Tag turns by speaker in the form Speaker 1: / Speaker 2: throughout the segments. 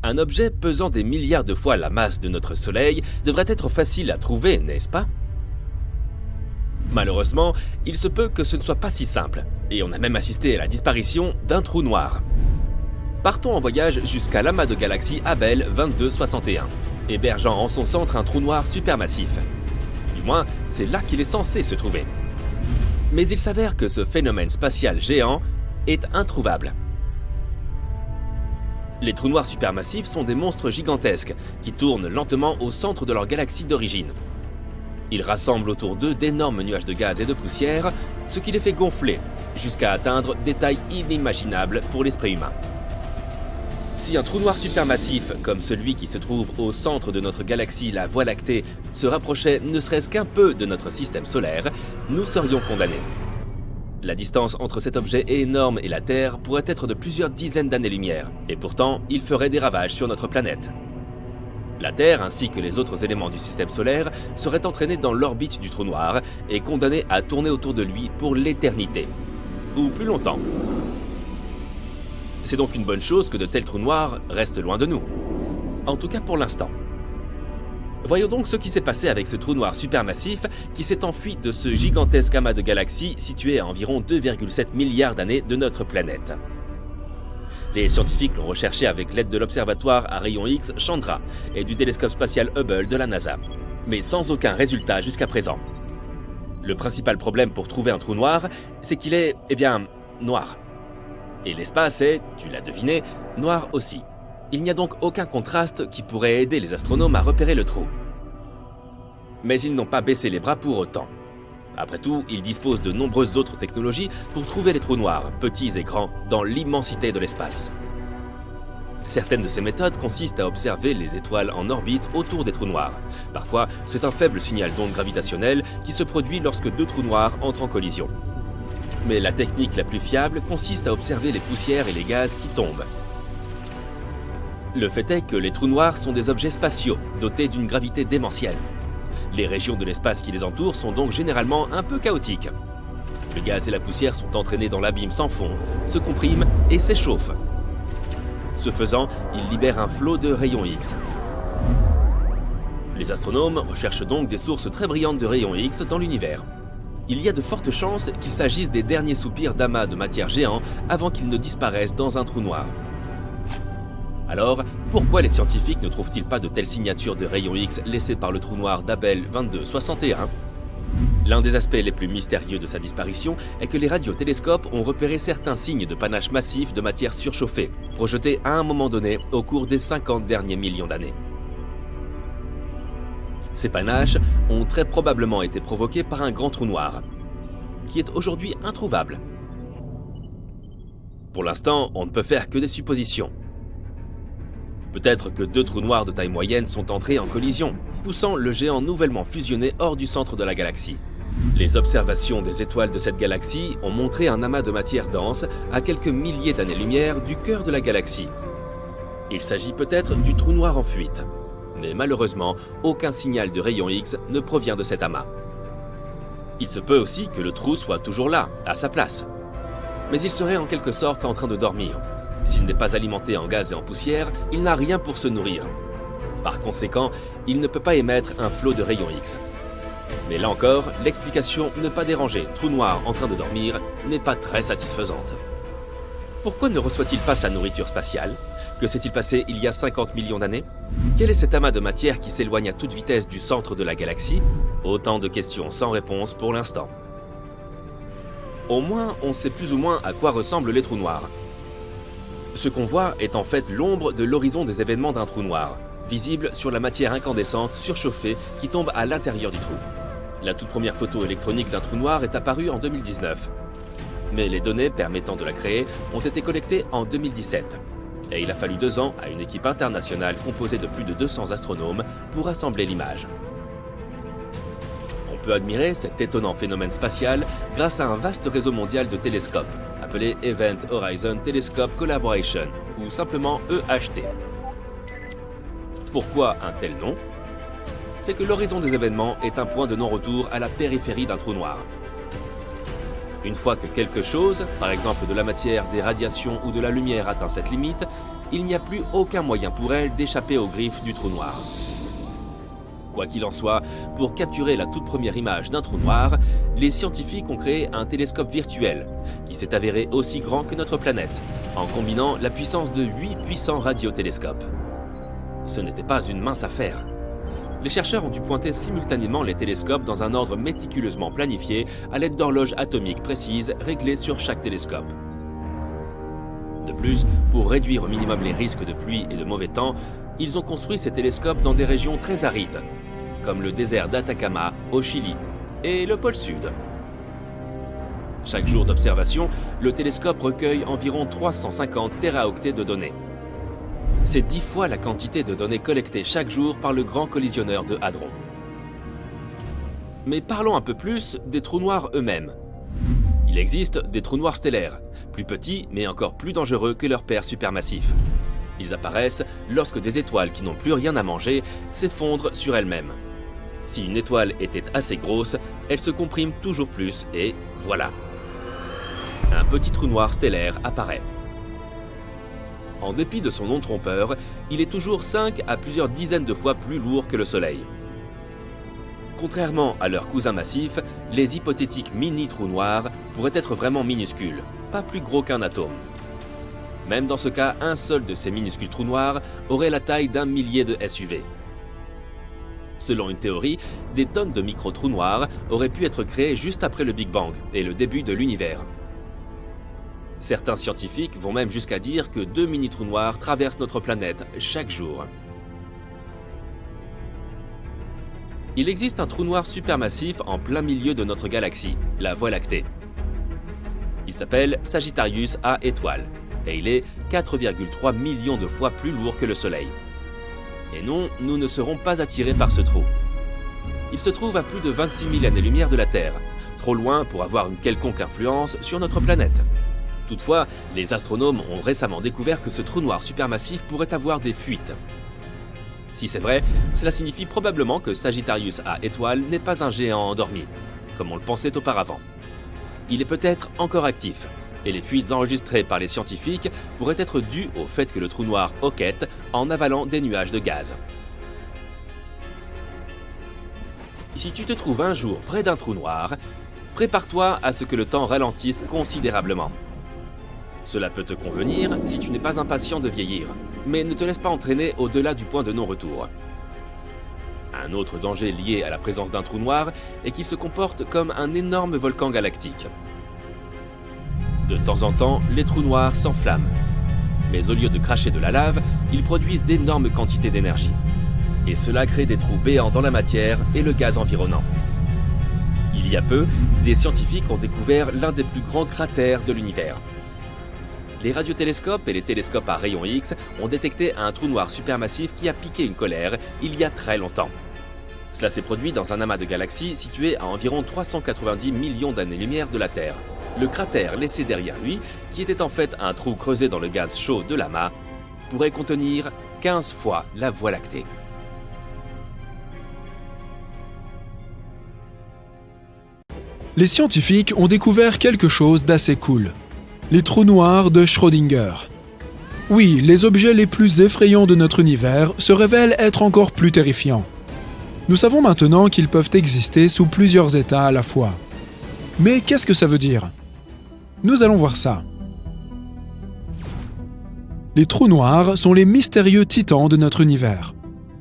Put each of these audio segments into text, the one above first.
Speaker 1: Un objet pesant des milliards de fois la masse de notre Soleil devrait être facile à trouver, n'est-ce pas? Malheureusement, il se peut que ce ne soit pas si simple, et on a même assisté à la disparition d'un trou noir. Partons en voyage jusqu'à l'amas de galaxies Abell 2261, hébergeant en son centre un trou noir supermassif. Du moins, c'est là qu'il est censé se trouver. Mais il s'avère que ce phénomène spatial géant est introuvable. Les trous noirs supermassifs sont des monstres gigantesques qui tournent lentement au centre de leur galaxie d'origine. Ils rassemblent autour d'eux d'énormes nuages de gaz et de poussière, ce qui les fait gonfler jusqu'à atteindre des tailles inimaginables pour l'esprit humain. Si un trou noir supermassif, comme celui qui se trouve au centre de notre galaxie, la Voie lactée, se rapprochait ne serait-ce qu'un peu de notre système solaire, nous serions condamnés. La distance entre cet objet énorme et la Terre pourrait être de plusieurs dizaines d'années-lumière, et pourtant, il ferait des ravages sur notre planète. La Terre, ainsi que les autres éléments du système solaire, seraient entraînés dans l'orbite du trou noir et condamnés à tourner autour de lui pour l'éternité, ou plus longtemps. C'est donc une bonne chose que de tels trous noirs restent loin de nous, en tout cas pour l'instant. Voyons donc ce qui s'est passé avec ce trou noir supermassif qui s'est enfui de ce gigantesque amas de galaxies situé à environ 2,7 milliards d'années de notre planète. Les scientifiques l'ont recherché avec l'aide de l'observatoire à rayons X Chandra et du télescope spatial Hubble de la NASA, mais sans aucun résultat jusqu'à présent. Le principal problème pour trouver un trou noir, c'est qu'il est, noir. Et l'espace est, tu l'as deviné, noir aussi. Il n'y a donc aucun contraste qui pourrait aider les astronomes à repérer le trou. Mais ils n'ont pas baissé les bras pour autant. Après tout, ils disposent de nombreuses autres technologies pour trouver les trous noirs, petits et grands, dans l'immensité de l'espace. Certaines de ces méthodes consistent à observer les étoiles en orbite autour des trous noirs. Parfois, c'est un faible signal d'onde gravitationnelle qui se produit lorsque deux trous noirs entrent en collision. Mais la technique la plus fiable consiste à observer les poussières et les gaz qui tombent. Le fait est que les trous noirs sont des objets spatiaux, dotés d'une gravité démentielle. Les régions de l'espace qui les entourent sont donc généralement un peu chaotiques. Le gaz et la poussière sont entraînés dans l'abîme sans fond, se compriment et s'échauffent. Ce faisant, ils libèrent un flot de rayons X. Les astronomes recherchent donc des sources très brillantes de rayons X dans l'univers. Il y a de fortes chances qu'il s'agisse des derniers soupirs d'amas de matière géants avant qu'ils ne disparaissent dans un trou noir. Alors, pourquoi les scientifiques ne trouvent-ils pas de telles signatures de rayons X laissées par le trou noir d'Abell 2261 ? L'un des aspects les plus mystérieux de sa disparition est que les radiotélescopes ont repéré certains signes de panache massif de matière surchauffée, projetés à un moment donné au cours des 50 derniers millions d'années. Ces panaches ont très probablement été provoqués par un grand trou noir, qui est aujourd'hui introuvable. Pour l'instant, on ne peut faire que des suppositions. Peut-être que deux trous noirs de taille moyenne sont entrés en collision, poussant le géant nouvellement fusionné hors du centre de la galaxie. Les observations des étoiles de cette galaxie ont montré un amas de matière dense à quelques milliers d'années-lumière du cœur de la galaxie. Il s'agit peut-être du trou noir en fuite. Mais malheureusement, aucun signal de rayon X ne provient de cet amas. Il se peut aussi que le trou soit toujours là, à sa place. Mais il serait en quelque sorte en train de dormir. S'il n'est pas alimenté en gaz et en poussière, il n'a rien pour se nourrir. Par conséquent, il ne peut pas émettre un flot de rayons X. Mais là encore, l'explication ne pas déranger trou noir en train de dormir n'est pas très satisfaisante. Pourquoi ne reçoit-il pas sa nourriture spatiale ? Que s'est-il passé il y a 50 millions d'années ? Quel est cet amas de matière qui s'éloigne à toute vitesse du centre de la galaxie ? Autant de questions sans réponse pour l'instant. Au moins, on sait plus ou moins à quoi ressemblent les trous noirs. Ce qu'on voit est en fait l'ombre de l'horizon des événements d'un trou noir, visible sur la matière incandescente surchauffée qui tombe à l'intérieur du trou. La toute première photo électronique d'un trou noir est apparue en 2019. Mais les données permettant de la créer ont été collectées en 2017. Et il a fallu 2 ans à une équipe internationale composée de plus de 200 astronomes pour assembler l'image. On peut admirer cet étonnant phénomène spatial grâce à un vaste réseau mondial de télescopes, appelé Event Horizon Telescope Collaboration, ou simplement EHT. Pourquoi un tel nom ? C'est que l'horizon des événements est un point de non-retour à la périphérie d'un trou noir. Une fois que quelque chose, par exemple de la matière, des radiations ou de la lumière atteint cette limite, il n'y a plus aucun moyen pour elle d'échapper aux griffes du trou noir. Quoi qu'il en soit, pour capturer la toute première image d'un trou noir, les scientifiques ont créé un télescope virtuel, qui s'est avéré aussi grand que notre planète, en combinant la puissance de 8 puissants radiotélescopes. Ce n'était pas une mince affaire. Les chercheurs ont dû pointer simultanément les télescopes dans un ordre méticuleusement planifié à l'aide d'horloges atomiques précises réglées sur chaque télescope. De plus, pour réduire au minimum les risques de pluie et de mauvais temps, ils ont construit ces télescopes dans des régions très arides, comme le désert d'Atacama au Chili et le pôle Sud. Chaque jour d'observation, le télescope recueille environ 350 téraoctets de données. C'est 10 fois la quantité de données collectées chaque jour par le Grand Collisionneur de Hadron. Mais parlons un peu plus des trous noirs eux-mêmes. Il existe des trous noirs stellaires, plus petits mais encore plus dangereux que leurs pairs supermassifs. Ils apparaissent lorsque des étoiles qui n'ont plus rien à manger s'effondrent sur elles-mêmes. Si une étoile était assez grosse, elle se comprime toujours plus et voilà. Un petit trou noir stellaire apparaît. En dépit de son nom trompeur, il est toujours 5 à plusieurs dizaines de fois plus lourd que le Soleil. Contrairement à leurs cousins massifs, les hypothétiques mini-trous noirs pourraient être vraiment minuscules, pas plus gros qu'un atome. Même dans ce cas, un seul de ces minuscules trous noirs aurait la taille d'un millier de SUV. Selon une théorie, des tonnes de micro-trous noirs auraient pu être créés juste après le Big Bang et le début de l'univers. Certains scientifiques vont même jusqu'à dire que 2 mini-trous noirs traversent notre planète chaque jour. Il existe un trou noir supermassif en plein milieu de notre galaxie, la Voie lactée. Il s'appelle Sagittarius A étoile, et il est 4,3 millions de fois plus lourd que le Soleil. Et non, nous ne serons pas attirés par ce trou. Il se trouve à plus de 26 000 années-lumière de la Terre, trop loin pour avoir une quelconque influence sur notre planète. Toutefois, les astronomes ont récemment découvert que ce trou noir supermassif pourrait avoir des fuites. Si c'est vrai, cela signifie probablement que Sagittarius A étoile n'est pas un géant endormi, comme on le pensait auparavant. Il est peut-être encore actif, et les fuites enregistrées par les scientifiques pourraient être dues au fait que le trou noir hoquette en avalant des nuages de gaz. Si tu te trouves un jour près d'un trou noir, prépare-toi à ce que le temps ralentisse considérablement. Cela peut te convenir si tu n'es pas impatient de vieillir, mais ne te laisse pas entraîner au-delà du point de non-retour. Un autre danger lié à la présence d'un trou noir est qu'il se comporte comme un énorme volcan galactique. De temps en temps, les trous noirs s'enflamment, mais au lieu de cracher de la lave, ils produisent d'énormes quantités d'énergie. Et cela crée des trous béants dans la matière et le gaz environnant. Il y a peu, des scientifiques ont découvert l'un des plus grands cratères de l'univers. Les radiotélescopes et les télescopes à rayons X ont détecté un trou noir supermassif qui a piqué une colère il y a très longtemps. Cela s'est produit dans un amas de galaxies situé à environ 390 millions d'années-lumière de la Terre. Le cratère laissé derrière lui, qui était en fait un trou creusé dans le gaz chaud de l'amas, pourrait contenir 15 fois la Voie lactée.
Speaker 2: Les scientifiques ont découvert quelque chose d'assez cool. Les trous noirs de Schrödinger. Oui, les objets les plus effrayants de notre univers se révèlent être encore plus terrifiants. Nous savons maintenant qu'ils peuvent exister sous plusieurs états à la fois. Mais qu'est-ce que ça veut dire ? Nous allons voir ça. Les trous noirs sont les mystérieux titans de notre univers.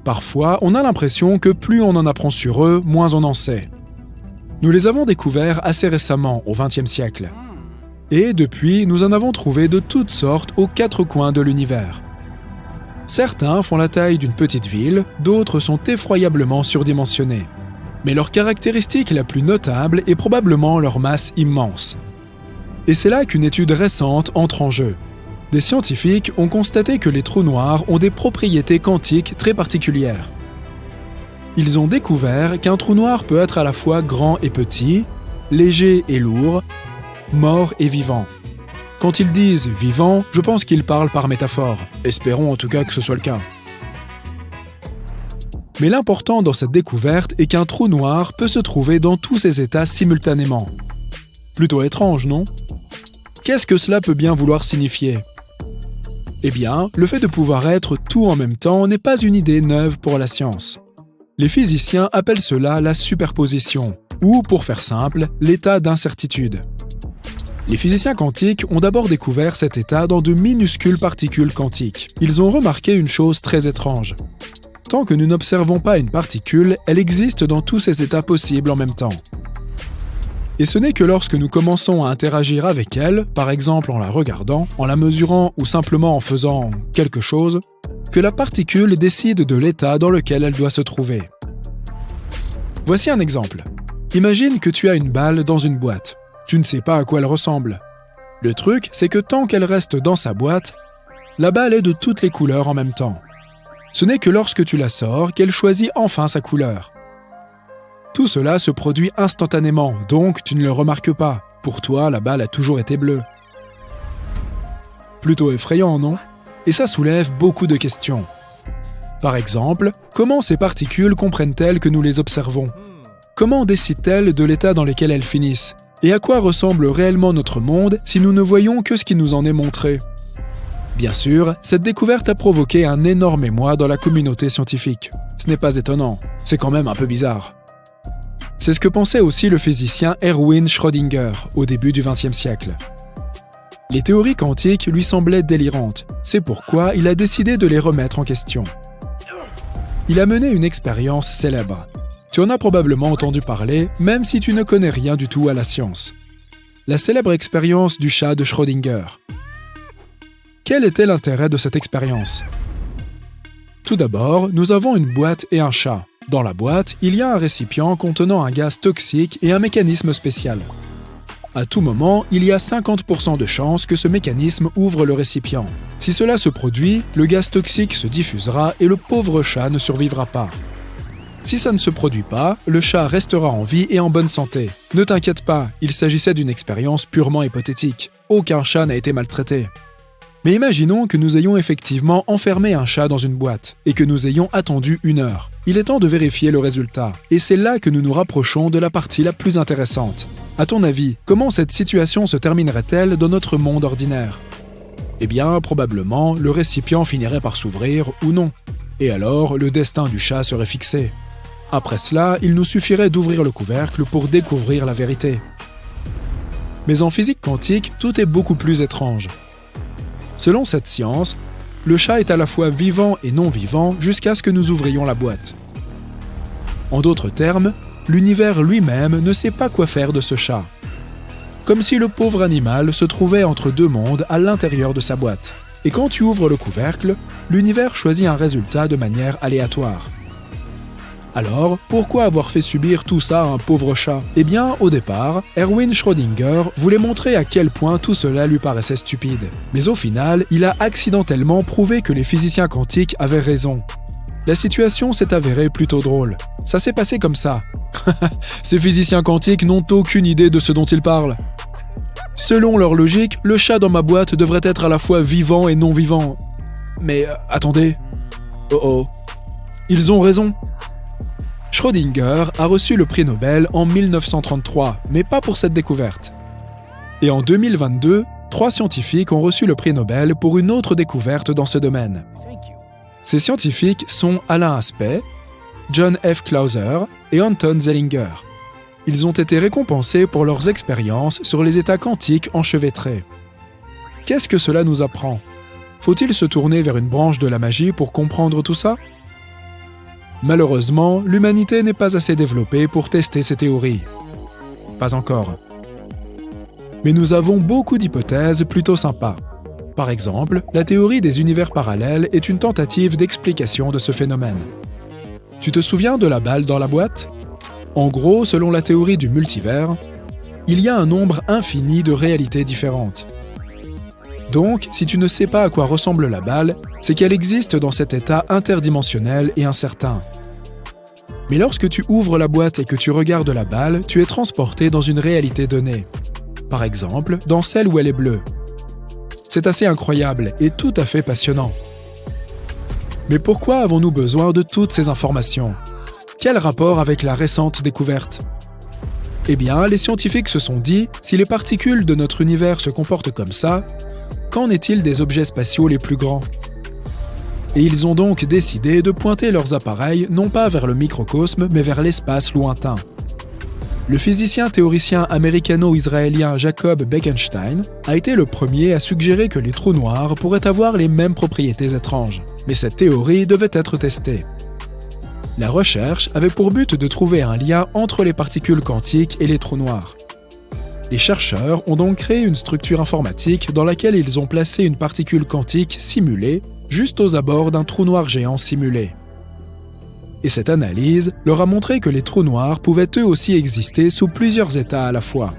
Speaker 2: Parfois, on a l'impression que plus on en apprend sur eux, moins on en sait. Nous les avons découverts assez récemment, au XXe siècle. Et depuis, nous en avons trouvé de toutes sortes aux 4 coins de l'univers. Certains font la taille d'une petite ville, d'autres sont effroyablement surdimensionnés. Mais leur caractéristique la plus notable est probablement leur masse immense. Et c'est là qu'une étude récente entre en jeu. Des scientifiques ont constaté que les trous noirs ont des propriétés quantiques très particulières. Ils ont découvert qu'un trou noir peut être à la fois grand et petit, léger et lourd, mort et vivant. Quand ils disent « vivant », je pense qu'ils parlent par métaphore. Espérons en tout cas que ce soit le cas. Mais l'important dans cette découverte est qu'un trou noir peut se trouver dans tous ces états simultanément. Plutôt étrange, non ? Qu'est-ce que cela peut bien vouloir signifier ? Eh bien, le fait de pouvoir être tout en même temps n'est pas une idée neuve pour la science. Les physiciens appellent cela la superposition, ou, pour faire simple, l'état d'incertitude. Les physiciens quantiques ont d'abord découvert cet état dans de minuscules particules quantiques. Ils ont remarqué une chose très étrange. Tant que nous n'observons pas une particule, elle existe dans tous ses états possibles en même temps. Et ce n'est que lorsque nous commençons à interagir avec elle, par exemple en la regardant, en la mesurant ou simplement en faisant quelque chose, que la particule décide de l'état dans lequel elle doit se trouver. Voici un exemple. Imagine que tu as une balle dans une boîte. Tu ne sais pas à quoi elle ressemble. Le truc, c'est que tant qu'elle reste dans sa boîte, la balle est de toutes les couleurs en même temps. Ce n'est que lorsque tu la sors qu'elle choisit enfin sa couleur. Tout cela se produit instantanément, donc tu ne le remarques pas. Pour toi, la balle a toujours été bleue. Plutôt effrayant, non ? Et ça soulève beaucoup de questions. Par exemple, comment ces particules comprennent-elles que nous les observons ? Comment décident-elles de l'état dans lequel elles finissent ? Et à quoi ressemble réellement notre monde si nous ne voyons que ce qui nous en est montré ? Bien sûr, cette découverte a provoqué un énorme émoi dans la communauté scientifique. Ce n'est pas étonnant, c'est quand même un peu bizarre. C'est ce que pensait aussi le physicien Erwin Schrödinger au début du XXe siècle. Les théories quantiques lui semblaient délirantes, c'est pourquoi il a décidé de les remettre en question. Il a mené une expérience célèbre. Tu en as probablement entendu parler, même si tu ne connais rien du tout à la science. La célèbre expérience du chat de Schrödinger. Quel était l'intérêt de cette expérience ? Tout d'abord, nous avons une boîte et un chat. Dans la boîte, il y a un récipient contenant un gaz toxique et un mécanisme spécial. À tout moment, il y a 50% de chances que ce mécanisme ouvre le récipient. Si cela se produit, le gaz toxique se diffusera et le pauvre chat ne survivra pas. Si ça ne se produit pas, le chat restera en vie et en bonne santé. Ne t'inquiète pas, il s'agissait d'une expérience purement hypothétique. Aucun chat n'a été maltraité. Mais imaginons que nous ayons effectivement enfermé un chat dans une boîte et que nous ayons attendu 1 heure. Il est temps de vérifier le résultat. Et c'est là que nous nous rapprochons de la partie la plus intéressante. À ton avis, comment cette situation se terminerait-elle dans notre monde ordinaire ? Eh bien, probablement, le récipient finirait par s'ouvrir ou non. Et alors, le destin du chat serait fixé. Après cela, il nous suffirait d'ouvrir le couvercle pour découvrir la vérité. Mais en physique quantique, tout est beaucoup plus étrange. Selon cette science, le chat est à la fois vivant et non vivant jusqu'à ce que nous ouvrions la boîte. En d'autres termes, l'univers lui-même ne sait pas quoi faire de ce chat. Comme si le pauvre animal se trouvait entre 2 mondes à l'intérieur de sa boîte. Et quand tu ouvres le couvercle, l'univers choisit un résultat de manière aléatoire. Alors, pourquoi avoir fait subir tout ça à un pauvre chat ? Eh bien, au départ, Erwin Schrödinger voulait montrer à quel point tout cela lui paraissait stupide. Mais au final, il a accidentellement prouvé que les physiciens quantiques avaient raison. La situation s'est avérée plutôt drôle. Ça s'est passé comme ça. Ces physiciens quantiques n'ont aucune idée de ce dont ils parlent. Selon leur logique, le chat dans ma boîte devrait être à la fois vivant et non vivant. Mais attendez. Oh. Ils ont raison. Schrödinger a reçu le prix Nobel en 1933, mais pas pour cette découverte. Et en 2022, 3 scientifiques ont reçu le prix Nobel pour une autre découverte dans ce domaine. Ces scientifiques sont Alain Aspect, John F. Clauser et Anton Zeilinger. Ils ont été récompensés pour leurs expériences sur les états quantiques enchevêtrés. Qu'est-ce que cela nous apprend ? Faut-il se tourner vers une branche de la magie pour comprendre tout ça ? Malheureusement, l'humanité n'est pas assez développée pour tester ces théories. Pas encore. Mais nous avons beaucoup d'hypothèses plutôt sympas. Par exemple, la théorie des univers parallèles est une tentative d'explication de ce phénomène. Tu te souviens de la balle dans la boîte ? En gros, selon la théorie du multivers, il y a un nombre infini de réalités différentes. Donc, si tu ne sais pas à quoi ressemble la balle, c'est qu'elle existe dans cet état interdimensionnel et incertain. Mais lorsque tu ouvres la boîte et que tu regardes la balle, tu es transporté dans une réalité donnée. Par exemple, dans celle où elle est bleue. C'est assez incroyable et tout à fait passionnant. Mais pourquoi avons-nous besoin de toutes ces informations ? Quel rapport avec la récente découverte ? Eh bien, les scientifiques se sont dit, si les particules de notre univers se comportent comme ça, qu'en est-il des objets spatiaux les plus grands? Et ils ont donc décidé de pointer leurs appareils non pas vers le microcosme, mais vers l'espace lointain. Le physicien théoricien américano-israélien Jacob Bekenstein a été le premier à suggérer que les trous noirs pourraient avoir les mêmes propriétés étranges. Mais cette théorie devait être testée. La recherche avait pour but de trouver un lien entre les particules quantiques et les trous noirs. Les chercheurs ont donc créé une structure informatique dans laquelle ils ont placé une particule quantique simulée juste aux abords d'un trou noir géant simulé. Et cette analyse leur a montré que les trous noirs pouvaient eux aussi exister sous plusieurs états à la fois.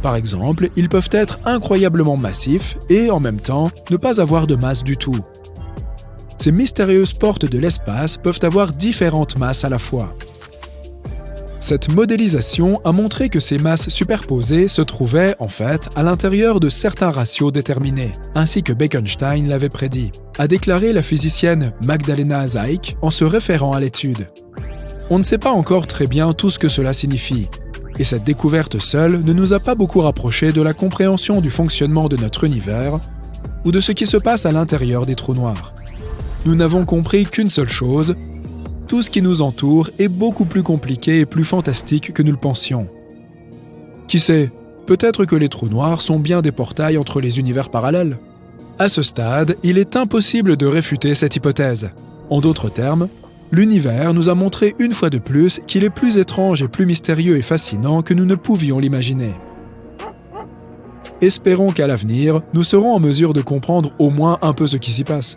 Speaker 2: Par exemple, ils peuvent être incroyablement massifs et, en même temps, ne pas avoir de masse du tout. Ces mystérieuses portes de l'espace peuvent avoir différentes masses à la fois. Cette modélisation a montré que ces masses superposées se trouvaient, en fait, à l'intérieur de certains ratios déterminés, ainsi que Bekenstein l'avait prédit, a déclaré la physicienne Magdalena Zeik en se référant à l'étude. On ne sait pas encore très bien tout ce que cela signifie, et cette découverte seule ne nous a pas beaucoup rapprochés de la compréhension du fonctionnement de notre univers ou de ce qui se passe à l'intérieur des trous noirs. Nous n'avons compris qu'une seule chose: tout ce qui nous entoure est beaucoup plus compliqué et plus fantastique que nous le pensions. Qui sait, peut-être que les trous noirs sont bien des portails entre les univers parallèles. À ce stade, il est impossible de réfuter cette hypothèse. En d'autres termes, l'univers nous a montré une fois de plus qu'il est plus étrange et plus mystérieux et fascinant que nous ne pouvions l'imaginer. Espérons qu'à l'avenir, nous serons en mesure de comprendre au moins un peu ce qui s'y passe.